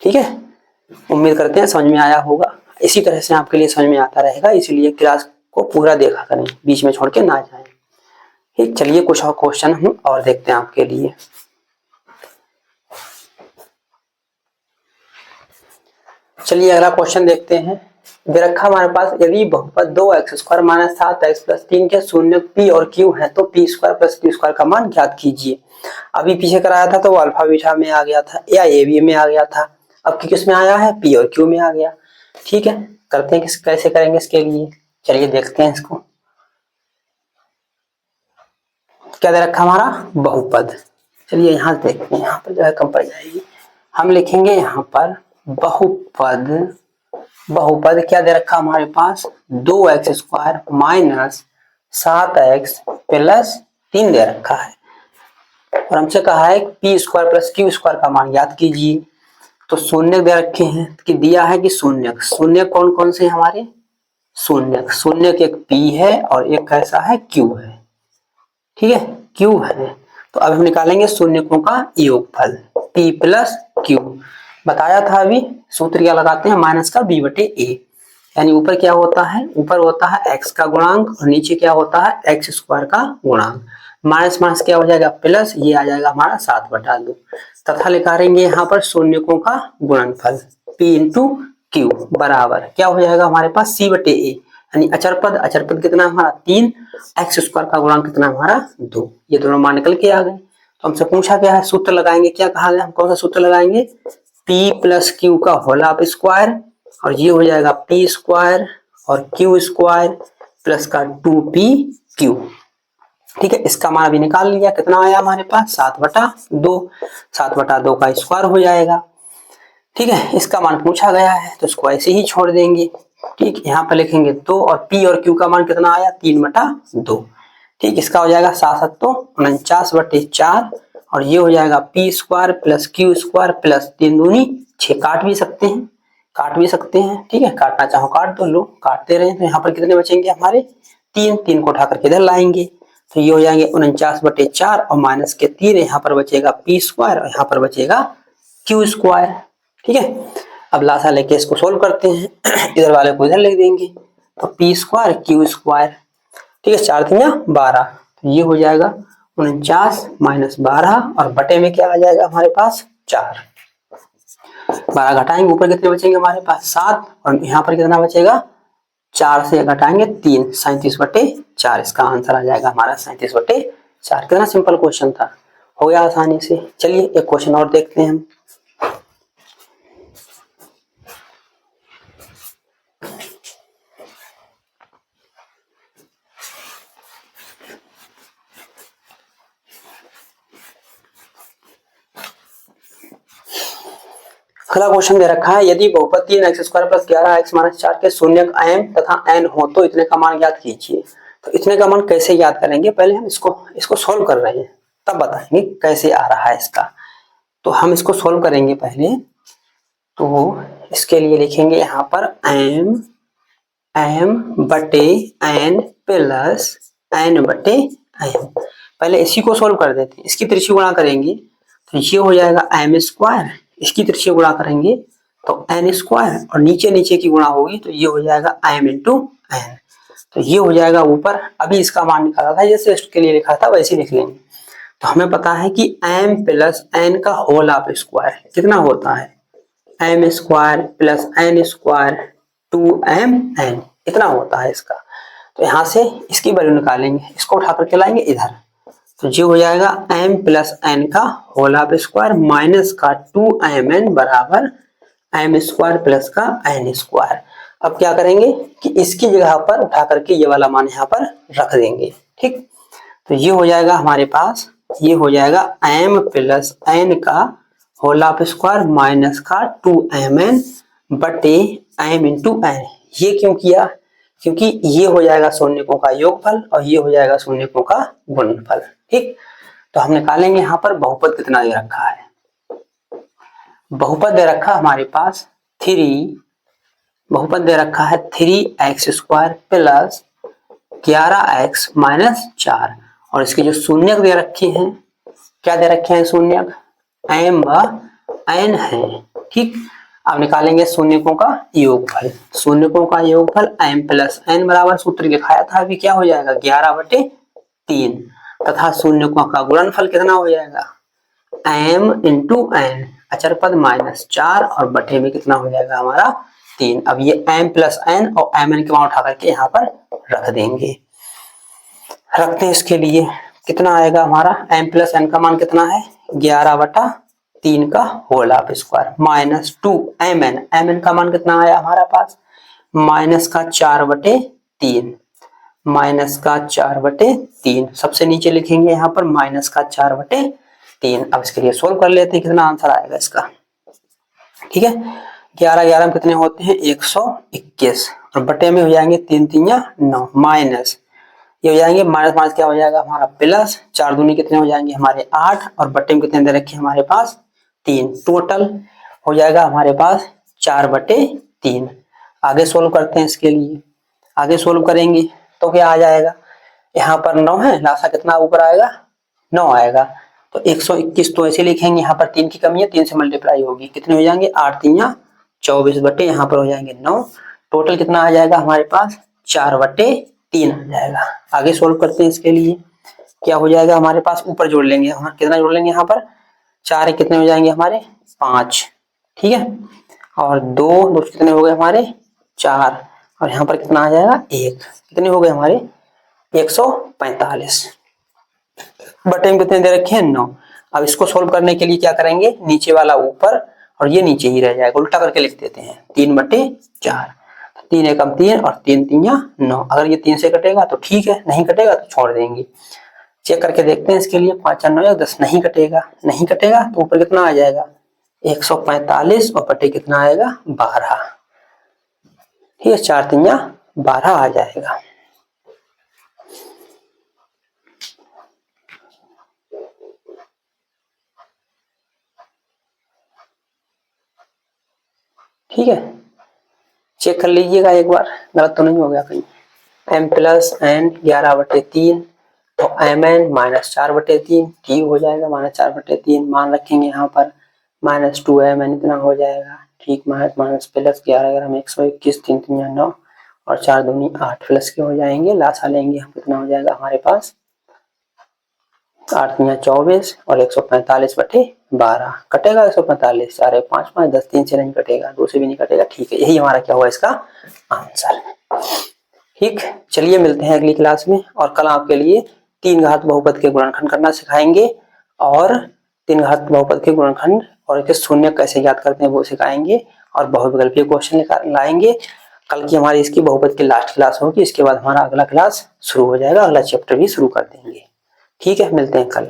ठीक है। उम्मीद करते हैं समझ में आया होगा, इसी तरह से आपके लिए समझ में आता रहेगा, इसलिए क्लास को पूरा देखा करें, बीच में छोड़ के ना जाएं, ठीक। चलिए कुछ और क्वेश्चन हम और देखते हैं आपके लिए। चलिए अगला क्वेश्चन देखते हैं। दे रखा हमारे पास, यदि बहुपद 2x square minus 7x plus 3 के शून्यक p और q है तो p square plus q square का मान ज्ञात कीजिए। अभी पीछे कराया था तो अल्फा बीटा में आ गया था या ए बी में आ गया था, अब किस में आया है p और q में आ गया, ठीक है। करते हैं कैसे करेंगे इसके लिए, चलिए देखते हैं इसको। क्या दे रखा हमारा बहुपद, चलिए यहाँ देखते हैं, यहाँ पर जो है कम पड़ जाएगी, हम लिखेंगे यहाँ पर बहुपद क्या दे रखा हमारे पास 2x square minus 7x plus 3 दे रखा है, और हमसे कहा है p square plus q square का मान याद कीजिए। तो शून्यक दे रखे हैं कि दिया है कि शून्यक कौन कौन से हमारे शून्यक एक p है और एक कैसा है q है, ठीक है q है। तो अब हम निकालेंगे शून्यकों का योगफल p प्लस q, बताया था अभी, सूत्र क्या लगाते हैं, माइनस का b बटे a, यानी ऊपर क्या होता है, ऊपर होता है x का गुणांक और नीचे क्या होता है x स्क्वायर का गुणांक, माइनस माइनस क्या हो जाएगा प्लस, ये आ जाएगा हमारा 7/2, तथा लिखाएंगे यहाँ पर शून्यकों का गुणनफल p इंटू क्यू बराबर क्या हो जाएगा हमारे पास c बटे a, यानी अचरपद कितना हमारा 3, x स्क्वायर का गुणांक कितना हमारा 2, ये दोनों मान निकल के आ गए। तो हमसे पूछा गया है सूत्र लगाएंगे, क्या कहा गया, हम कौन सा सूत्र लगाएंगे, p प्लस क्यू का होल ऑफ स्क्वायर, और ये हो जाएगा p स्क्वायर और q स्क्वायर प्लस का 2p क्यू। ठीक है, इसका मान अभी निकाल लिया, कितना आया हमारे पास 7/2, 7/2 का स्क्वायर हो जाएगा। ठीक है, इसका मान पूछा गया है तो इसको ऐसे ही छोड़ देंगे। ठीक, यहाँ पर लिखेंगे 2 और p और q का मान कितना आया 3/2। ठीक, इसका हो जाएगा 7×7=49/4 और ये हो जाएगा p square plus q square plus 3 दूनी 6, काट भी सकते हैं। ठीक है, काटना चाहो काट दो, लो काटते रहे। तो यहाँ पर कितने बचेंगे हमारे 3 को उठा करके इधर लाएंगे तो ये हो जाएंगे 49/4 और माइनस के 3, यहाँ पर बचेगा p स्क्वायर और यहाँ पर बचेगा q स्क्वायर। ठीक है, अब लासा लेके इसको सोल्व करते हैं इधर वाले को इधर लिख देंगे तो p स्क्वायर q स्क्वायर। ठीक है, 4 3 12, तो ये हो जाएगा 49 माइनस 12 और बटे में क्या आ जाएगा हमारे पास 4, 12 घटाएंगे ऊपर कितने बचेंगे हमारे पास 7 और यहाँ पर कितना बचेगा 4 से घटाएंगे 3, 37/4, इसका आंसर आ जाएगा हमारा 37/4। कितना सिंपल क्वेश्चन था, हो गया आसानी से। चलिए एक क्वेश्चन और देखते हैं हम। अगला क्वेश्चन दे रखा है, यदि बहुपद 3x² + 11x - 4 के शून्यक m तथा n हो तो इतने का मान ज्ञात कीजिए। तो इतने का मान कैसे ज्ञात करेंगे, पहले हम इसको सोल्व कर रहे हैं तब बताएंगे कैसे आ रहा है इसका। तो हम इसको सोल्व करेंगे पहले, तो इसके लिए लिखेंगे यहाँ पर m बटे n प्लस n बटे m। पहले इसी को सोल्व कर देते हैं, इसकी त्रिज्या गुणा करेंगे तो ये हो जाएगा m स्क्वायर, इसकी त्रिज्या गुणा करेंगे तो n स्क्वायर और नीचे की गुणा होगी तो ये हो जाएगा m इंटू n। तो ये हो जाएगा ऊपर, अभी इसका मान निकाला था जैसे इसके लिए लिखा था वैसे लिख लेंगे। तो हमें पता है कि m प्लस n का होल ऑफ स्क्वायर कितना होता है, m square plus n square 2mn, इतना होता है इसका। तो यहाँ से इसकी वैल्यू निकालेंगे, इसको उठा करके लाएंगे इधर, तो ये हो जाएगा m प्लस n का होल ऑफ स्क्वायर माइनस का 2mn बराबर m स्क्वायर प्लस का n स्क्वायर। अब क्या करेंगे कि इसकी जगह पर उठा करके ये वाला मान यहाँ पर रख देंगे। ठीक, तो ये हो जाएगा हमारे पास, ये हो जाएगा m प्लस n का होल ऑफ स्क्वायर माइनस का 2mn बटे m इंटू n। ये क्यों किया, क्योंकि ये हो जाएगा शून्यकों का योगफल और ये हो जाएगा शून्यकों का गुणनफल। ठीक, तो हम निकालेंगे यहाँ पर बहुपद कितना दे रखा है, बहुपद दे रखा हमारे पास 3, बहुपद दे रखा है 3x² प्लस 11x माइनस 4 और इसके जो शून्यक दे रखे हैं, क्या दे रखे हैं शून्यक, m व n है। ठीक, अब निकालेंगे शून्यकों का योगफल, शून्यकों का योगफल m प्लस n बराबर सूत्र दिखाया था अभी क्या हो जाएगा 11/3 तथा शून्यकों का गुणनफल कितना हो जाएगा m इंटू n, अचरपद माइनस 4 और बटे में कितना हो जाएगा हमारा 3। अब ये m प्लस n और mn के मान उठा करके यहाँ पर रख देंगे, रखते हैं। इसके लिए कितना आएगा हमारा m प्लस n का मान कितना है 11/3 का whole of square minus 2mn, mn का मान कितना आया हमारा पास माइनस का 4/3, माइनस का 4/3, सबसे नीचे लिखेंगे यहाँ पर माइनस का 4/3। अब इसके लिए सोल्व कर लेते हैं कितना आंसर आएगा इसका। ठीक है, 11 11 में कितने होते हैं 121 और बटे में हो जाएंगे 3 3 9 माइनस, ये हो जाएंगे माइनस माइनस क्या हो जाएगा हमारा प्लस, 4 दूनी कितने हो जाएंगे हमारे 8 और बटे में कितने दे रखे हमारे पास 3, टोटल हो जाएगा हमारे पास 4/3। आगे सोल्व करते हैं, इसके लिए आगे सोल्व करेंगे तो क्या आ जाएगा, यहाँ पर 9 है, लासा कितना ऊपर आएगा 9 आएगा, तो 121 तो ऐसे लिखेंगे, यहाँ पर 3 की कमी है, 3 से मल्टीप्लाई होगी, कितने हो जाएंगे 8 3 24 बटे यहाँ पर हो जाएंगे 9। टोटल कितना आ जाएगा हमारे पास 4/3 आ जाएगा। आगे सोल्व करते हैं। इसके लिए क्या हो जाएगा हमारे पास, ऊपर जोड़ लेंगे, हम कितना जोड़ लेंगे यहाँ पर 4 कितने हो जाएंगे हमारे 5, ठीक है, और 2 कितने हो गए हमारे 4, और यहाँ पर कितना आ जाएगा 1, कितने हो गए हमारे 145 बटे में कितने दे रखे हैं 9। अब इसको सोल्व करने के लिए क्या करेंगे, नीचे वाला ऊपर और ये नीचे ही रह जाएगा, उल्टा करके लिख देते हैं 3/4, 3 एकम 3 और 3 3 9। अगर ये 3 से कटेगा तो ठीक है, नहीं कटेगा तो छोड़ देंगे। चेक करके देखते हैं इसके लिए, 5 9 10 नहीं कटेगा, नहीं कटेगा तो ऊपर कितना आ जाएगा 145 और बटे कितना आएगा 12, ठीक है, 4 3 12 आ जाएगा। ठीक है, चेक कर लीजिएगा एक बार, गलत तो नहीं हो गया कहीं। m प्लस n 11/3 तो mn -4/3 ठीक हो जाएगा, -4/3 मान रखेंगे यहाँ पर, -2mn इतना हो जाएगा, ठीक, माइनस प्लस 11 अगर हम 121 3 3 9 और 4 दूनी 8 प्लस के हो जाएंगे, लासा लेंगे हम कितना हो जाएगा हमारे पास 8 3 24 और 145/12 कटेगा 145, 4 5 5 10 3 से नहीं कटेगा, 2 से भी नहीं कटेगा, ठीक है, यही हमारा क्या हुआ इसका आंसर। ठीक, चलिए मिलते हैं अगली क्लास में, और कल आपके लिए 3 घात बहुपद के गुणनखंड करना सिखाएंगे, और 3 घात बहुपद के गुणनखंड और इसके शून्य कैसे ज्ञात करते हैं वो सिखाएंगे, और बहुविकल्पीय क्वेश्चन लाएंगे। कल की हमारी इसकी बहुपद की लास्ट क्लास होगी, इसके बाद हमारा अगला क्लास शुरू हो जाएगा, अगला चैप्टर भी शुरू कर देंगे। ठीक है, मिलते हैं कल।